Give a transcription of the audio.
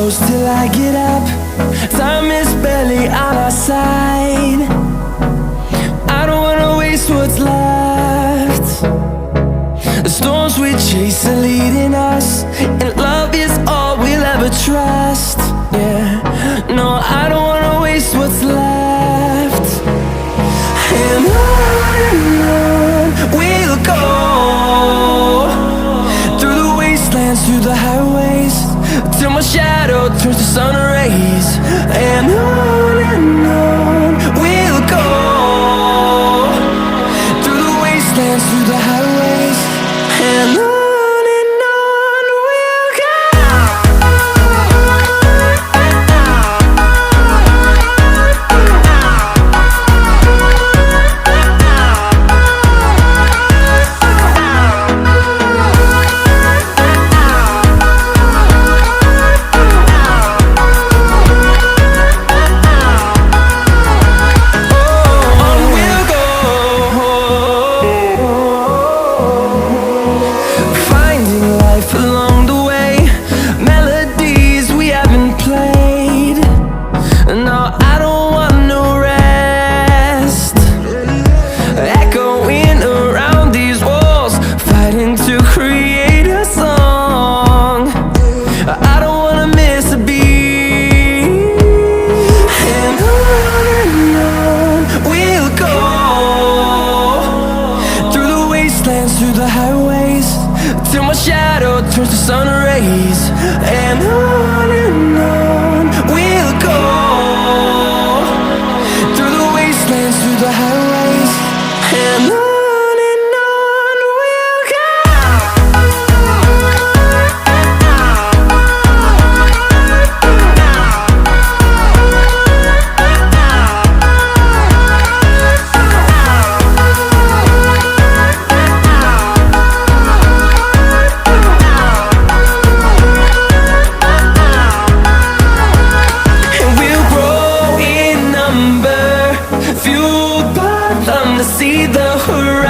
close till I get up. Time is barely on our side. I don't wanna waste what's left. The storms we chase are leading us, and love is all we'll ever trust. Yeah, no, I don't wanna waste what's left. And on we'll go, through the wastelands, through the highways, till my shadow turns to sun rays. And on we'll go, through the wastelands, through the highways, and on. Along the way, melodies we haven't played. No, I don't want no rest. Echoing around these walls, fighting to create a song. I don't wanna miss a beat. And on we'll go, through the wastelands, through the highways, till my shadow turns to sun rays. And on we'll go, through the wastelands, through the highways, and on we'll go. Fueled by them to see the horizon.